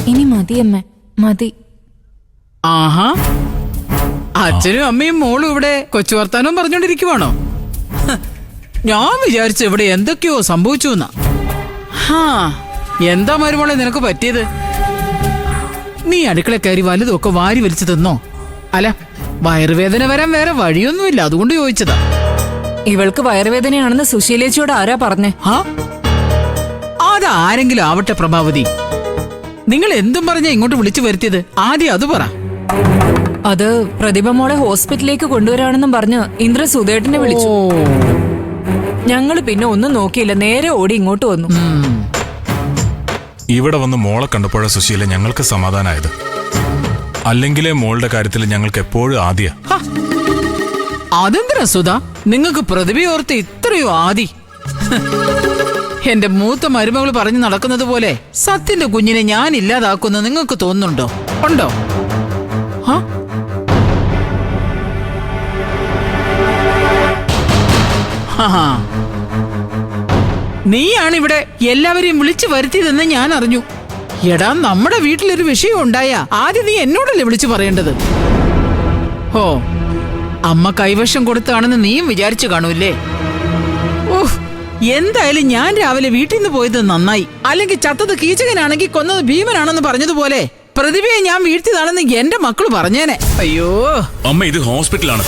ഇനി മതി അമ്മ, മതി. ആഹാ, അച്ഛനും അമ്മയും മോളും ഇവിടെ കൊച്ചു വർത്താനം പറഞ്ഞോണ്ടിരിക്കുവാണോ? ഞാൻ വിചാരിച്ചു ഇവിടെ എന്തൊക്കെയോ സംഭവിച്ചു എന്നാ. എന്താ മരുമോളെ നിനക്ക് പറ്റിയത്? നീ അടുക്കള കയറി വലുതൊക്കെ വാരി വലിച്ചു തിന്നോ? അല്ല, വയറുവേദന വരാൻ വേറെ വഴിയൊന്നുമില്ല, അതുകൊണ്ട് ചോദിച്ചതാ. ഇവൾക്ക് വയറുവേദനയാണെന്ന് സുശീലേച്ചിയോട് ആരാ പറഞ്ഞേ? അതാരെങ്കിലും ആവട്ടെ പ്രഭാവതി. നിങ്ങൾ എന്തും പറഞ്ഞാ ഇങ്ങോട്ട് വിളിച്ചു വരുത്തിയത്? ആദ്യം അത് പറ. അത് പ്രതിഭ മോളെ ഹോസ്പിറ്റലിലേക്ക് കൊണ്ടുവരാണെന്നും പറഞ്ഞ് ഇന്ദ്ര സുധേട്ടനെ വിളിച്ചു. ഞങ്ങള് പിന്നെ ഒന്നും നോക്കിയില്ല, നേരെ ഓടി ഇങ്ങോട്ട് വന്നു. ഇവിടെ വന്ന് മോളെ കണ്ടപ്പോഴാ സുശീല ഞങ്ങൾക്ക് സമാധാനമായത്. അല്ലെങ്കിലേ മോളുടെ കാര്യത്തിൽ ഞങ്ങൾക്ക് എപ്പോഴും ആദ്യ. അതെന്തിനാ സുധാ നിങ്ങൾക്ക് പ്രതിഭയോർത്ത് ഇത്രയോ ആദി? എന്റെ മൂത്ത മരുമകൾ പറഞ്ഞു നടക്കുന്നത് പോലെ സത്യന്റെ കുഞ്ഞിനെ ഞാൻ ഇല്ലാതാക്കുന്നു നിങ്ങൾക്ക് തോന്നുന്നുണ്ടോ? ഉണ്ടോ? നീയാണ് ഇവിടെ എല്ലാവരെയും വിളിച്ചു വരുത്തിയതെന്ന് ഞാൻ അറിഞ്ഞു. എടാ, നമ്മുടെ വീട്ടിലൊരു വിഷയം ഉണ്ടായ ആദ്യം നീ എന്നോടല്ലേ വിളിച്ചു പറയേണ്ടത്? ഓ, അമ്മ കൈവശം കൊടുത്താണെന്ന് നീയും വിചാരിച്ചു കാണൂല്ലേ? ഓഹ്, എന്തായാലും ഞാൻ രാവിലെ വീട്ടിൽ നിന്ന് പോയത് നന്നായി. അല്ലെങ്കിൽ ചത്തത് കീചകനാണെങ്കിൽ കൊന്നത് ഭീമനാണെന്ന് പറഞ്ഞതുപോലെ പ്രതിഭയെ ഞാൻ വീഴ്ത്തിയതാണെന്ന് എന്റെ മക്കള് പറഞ്ഞേനെ. അയ്യോ അമ്മ, ഇത് ഹോസ്പിറ്റലാണ്.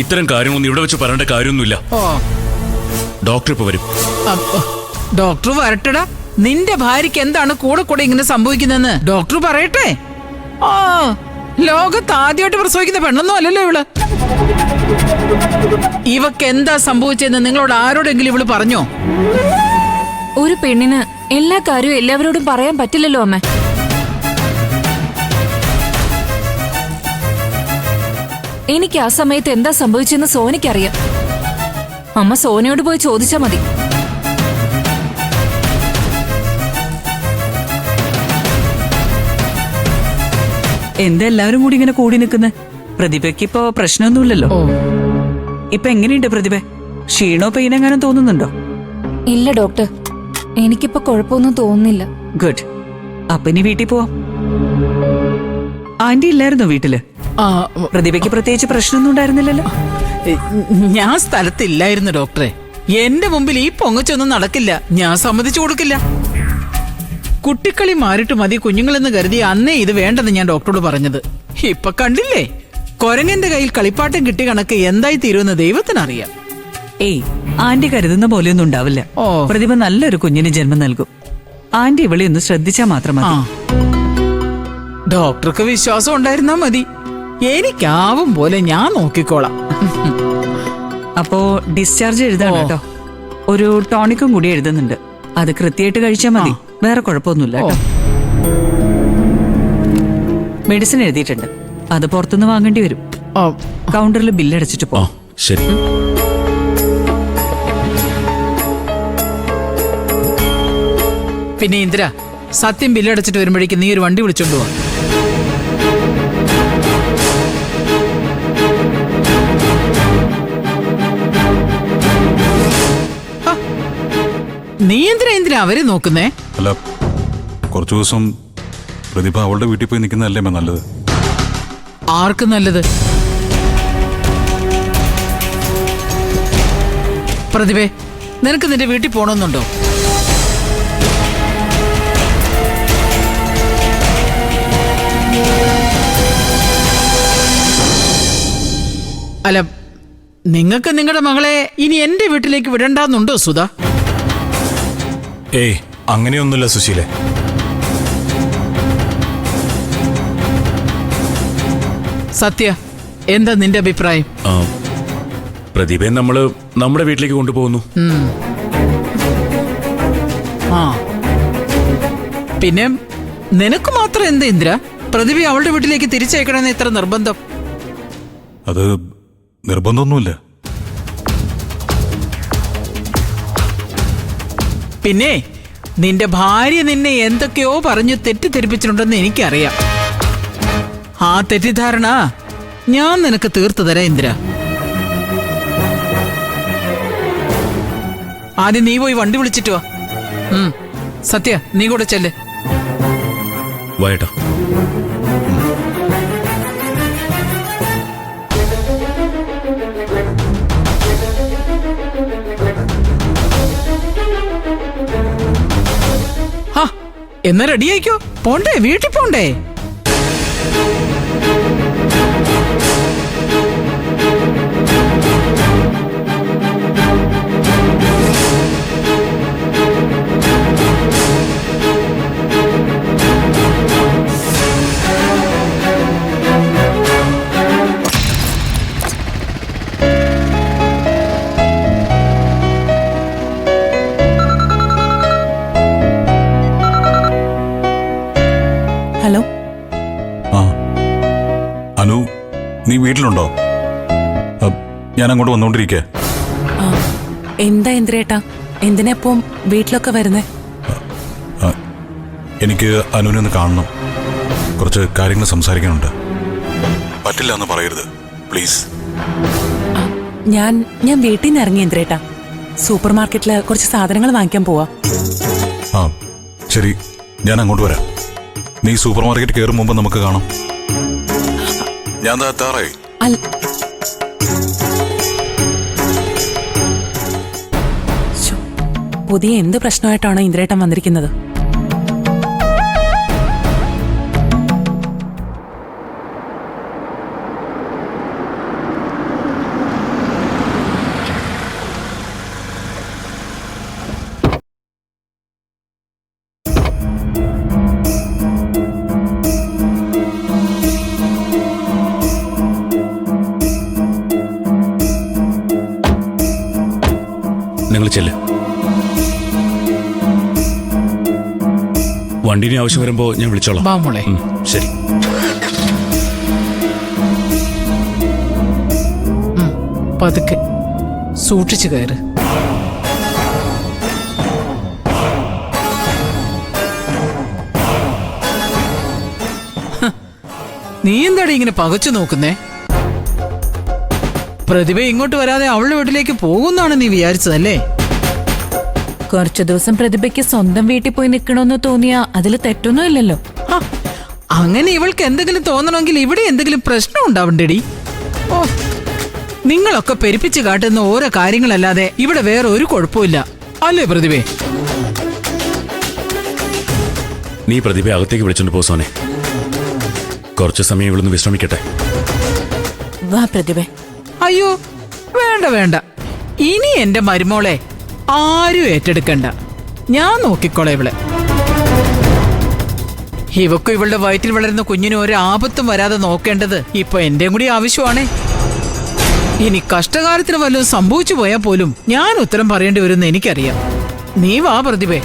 ഇത്തരം കാര്യങ്ങളൊന്നും ഇവിടെ വെച്ച് പറയേണ്ട കാര്യമൊന്നുമില്ല. ഓ, ഡോക്ടർ ഇപ്പൊ വരും. ഡോക്ടർ വരട്ടടാ. നിന്റെ ഭാര്യയ്ക്ക് എന്താണ് കൂടെ കൂടെ ഇങ്ങനെ സംഭവിക്കുന്നതെന്ന് ഡോക്ടർ പറയട്ടെ. ആ, ലോകത്ത് ആദ്യമായിട്ട് പ്രസവിക്കുന്ന പെണ്ണൊന്നും അല്ലല്ലോ ഇവള്. ഇവക്ക് എന്താ സംഭവിച്ചതെന്ന് നിങ്ങളോട് ആരോടെങ്കിലും ഇവള് പറഞ്ഞോ? ഒരു പെണ്ണിന് എല്ലാ കാര്യവും എല്ലാവരോടും പറയാൻ പറ്റില്ലല്ലോ അമ്മ. എനിക്ക് ആ സമയത്ത് എന്താ സംഭവിച്ചെന്ന് സോനയ്ക്കറിയാം. അമ്മ സോനയോട് പോയി ചോദിച്ചാ മതി. എന്താ എല്ലാവരും കൂടി ഇങ്ങനെ കൂടി നിൽക്കുന്നത്? പ്രതിഭയ്ക്ക് ഇപ്പോ പ്രശ്നമൊന്നുമില്ലല്ലോ. ഇപ്പൊ എങ്ങനെയുണ്ട് പ്രതിഭ? ക്ഷീണോ പെയിനെങ്ങാനും തോന്നുന്നുണ്ടോ? ഇല്ല ഡോക്ടർ, എനിക്കിപ്പോ കുഴപ്പമൊന്നും തോന്നുന്നില്ല. ഗുഡ്. അപ്പൊ ഇനി വീട്ടിൽ പോവാം. ആന്റി ഇല്ലായിരുന്നോ വീട്ടില്? പ്രതിഭയ്ക്ക് പ്രത്യേകിച്ച് പ്രശ്നമൊന്നും ഉണ്ടായിരുന്നില്ലല്ലോ. ഞാൻ സ്ഥലത്തില്ലായിരുന്നു ഡോക്ടറെ. എന്റെ മുമ്പിൽ ഈ പൊങ്ങച്ചൊന്നും നടക്കില്ല, ഞാൻ സമ്മതിച്ചു കൊടുക്കില്ല. കുട്ടിക്കളി മാറിയിട്ട് മതി കുഞ്ഞുങ്ങളെന്ന് കരുതി അന്നേ ഇത് വേണ്ടെന്ന് ഞാൻ ഡോക്ടറോട് പറഞ്ഞത്. ഇപ്പൊ കണ്ടില്ലേ, കൊരങ്ങന്റെ കയ്യിൽ കളിപ്പാട്ടം കിട്ടിയ കണക്ക് എന്തായി തീരുമെന്ന് ദൈവത്തിനറിയാം. ഏയ്, ആന്റി കരുതുന്ന പോലെയൊന്നും ഉണ്ടാവില്ല. പ്രതിഭ നല്ലൊരു കുഞ്ഞിന് ജന്മം നൽകും. ആന്റി ഇവളെ ഒന്ന് ശ്രദ്ധിച്ചാ മാത്രം മതി. ഡോക്ടർക്ക് വിശ്വാസം ഉണ്ടായിരുന്നാ മതി. എനിക്കാവും പോലെ ഞാൻ നോക്കിക്കോളാം. അപ്പോ ഡിസ്ചാർജ് എഴുതാം കേട്ടോ. ഒരു ടോണിക്കും കൂടി എഴുതുന്നുണ്ട്. അത് കൃത്യമായിട്ട് കഴിച്ചാൽ മതി. വേറെ കുഴപ്പമൊന്നുമില്ല കേട്ടോ. മെഡിസിൻ എഴുതിയിട്ടുണ്ട്, അത് പുറത്തുനിന്ന് വാങ്ങേണ്ടി വരും. കൗണ്ടറിൽ ബില്ലടച്ചിട്ട് പോ. ശരി. പിന്നെ ഇന്ദിര, സത്യം ബില്ലടച്ചിട്ട് വരുമ്പോഴേക്കും നീ ഒരു വണ്ടി വിളിച്ചോണ്ട് പോവാ. നീ എന്തിനാ അവരെ നോക്കുന്നേ? അല്ല, കുറച്ചു ദിവസം പ്രതിഭ അവളുടെ വീട്ടിൽ പോയി നിൽക്കുന്നതല്ലേ നല്ലത്? ആർക്ക് നല്ലത്? പ്രതിഭേ, നിനക്ക് നിന്റെ വീട്ടിൽ പോണമെന്നുണ്ടോ? അല്ല, നിങ്ങൾക്ക് നിങ്ങളുടെ മകളെ ഇനി എന്റെ വീട്ടിലേക്ക് വിടണ്ടെന്നുണ്ടോ സുധ? ഏയ്, അങ്ങനെയൊന്നുമില്ല സുശീലെ. സത്യ, എന്താ നിന്റെ അഭിപ്രായം? പ്രതിഭയെ നമ്മള് നമ്മുടെ വീട്ടിലേക്ക് കൊണ്ടുപോകുന്നു. പിന്നെ നിനക്ക് മാത്രം എന്താ ഇന്ദ്ര പ്രതിഭ അവളുടെ വീട്ടിലേക്ക് തിരിച്ചയക്കണമെന്ന് ഇത്ര നിർബന്ധം? അത് നിർബന്ധമൊന്നുമില്ല. പിന്നെ നിന്റെ ഭാര്യ നിന്നെ എന്തൊക്കെയോ പറഞ്ഞു തെറ്റിദ്ധരിപ്പിച്ചിട്ടുണ്ടെന്ന് എനിക്കറിയാം. ആ തെറ്റിദ്ധാരണ ഞാൻ നിനക്ക് തീർത്തു തരാം ഇന്ദ്ര. ആദ്യം നീ പോയി വണ്ടി വിളിച്ചിട്ട് വാ. സത്യ, നീ കൂടെ ചെല്ല്. വായേട്ടാ. ആ എന്നാ റെഡി ആയിക്കോ, പോണ്ടേ, വീട്ടിൽ പോണ്ടേ? ഹലോ. ആ അനു, നീ വീട്ടിലുണ്ടോ? ഞാൻ അങ്ങോട്ട് വന്നുകൊണ്ടിരിക്കേ. എന്താ ഇന്ദ്രേട്ടാ, എന്തിനാപ്പം വീട്ടിലൊക്കെ വരുന്നേ? എനിക്ക് അനുവിനെ ഒന്ന് കാണണം, കുറച്ച് കാര്യങ്ങൾ സംസാരിക്കാനുണ്ട്. പറ്റില്ല എന്ന് പറയരുത് പ്ലീസ്. ഞാൻ വീട്ടിൽ നിന്ന് ഇറങ്ങി ഇന്ദ്രേട്ടാ. സൂപ്പർ മാർക്കറ്റില് കുറച്ച് സാധനങ്ങൾ വാങ്ങിക്കാൻ പോവാ. ആ ശരി, ഞാൻ അങ്ങോട്ട് വരാം. നീ സൂപ്പർ മാർക്കറ്റ് കയറും മുമ്പ് നമുക്ക് കാണാം. ഞാൻ എത്താറായി. പുതിയ എന്ത് പ്രശ്നമായിട്ടാണോ ഇന്ദ്രേട്ടൻ വന്നിരിക്കുന്നത്? നിങ്ങൾ ചെല്ല്. വണ്ടിന് ആവശ്യം വരുമ്പോ ഞാൻ വിളിച്ചോളാം. വാ മോളെ. ശരി. പതുക്കെ സൂക്ഷിച്ചു കയറ്. നീ എന്താടി ഇങ്ങനെ പകച്ചു നോക്കുന്നേ? പ്രതിഭ ഇങ്ങോട്ട് വരാതെ അവളുടെ വീട്ടിലേക്ക് പോകുന്നാണ് നീ വിചാരിച്ചതല്ലേ? കുറച്ചു ദിവസം പ്രതിഭയ്ക്ക് സ്വന്തം വീട്ടിൽ പോയി നിൽക്കണമെന്ന് തോന്നിയാ അതില് തെറ്റൊന്നും ഇല്ലല്ലോ. അങ്ങനെ ഇവൾക്ക് എന്തെങ്കിലും തോന്നണമെങ്കിൽ ഇവിടെ എന്തെങ്കിലും പ്രശ്നം ഉണ്ടാവണ്ടേടി. ഓ, നിങ്ങളൊക്കെ പെരുപ്പിച്ച് കാട്ടുന്ന ഓരോ കാര്യങ്ങളല്ലാതെ ഇവിടെ വേറെ ഒരു കുഴപ്പമില്ല, അല്ലേ പ്രതിഭേ? നീ പ്രതിഭയെ അകത്തേക്ക് വിളിച്ചോണ്ട് പോ സോനെ. കുറച്ചു സമയം ഇവിടുന്ന് വിശ്രമിക്കട്ടെ. വാ പ്രതിഭ. അയ്യോ വേണ്ട വേണ്ട, ഇനി എന്റെ മരുമോളെ ആരും ഏറ്റെടുക്കണ്ട, ഞാൻ നോക്കിക്കോളെ ഇവളെ. ഇവക്കും ഇവളുടെ വയറ്റിൽ വളരുന്ന കുഞ്ഞിനും ഒരു ആപത്തും വരാതെ നോക്കേണ്ടത് ഇപ്പൊ എന്റെയും കൂടി ആവശ്യമാണേ. ഇനി കഷ്ടകാലത്തിന് വല്ലതും സംഭവിച്ചു പോയാൽ പോലും ഞാൻ ഉത്തരം പറയേണ്ടി വരുമെന്ന് എനിക്കറിയാം. നീ വാ പ്രതിഭേ.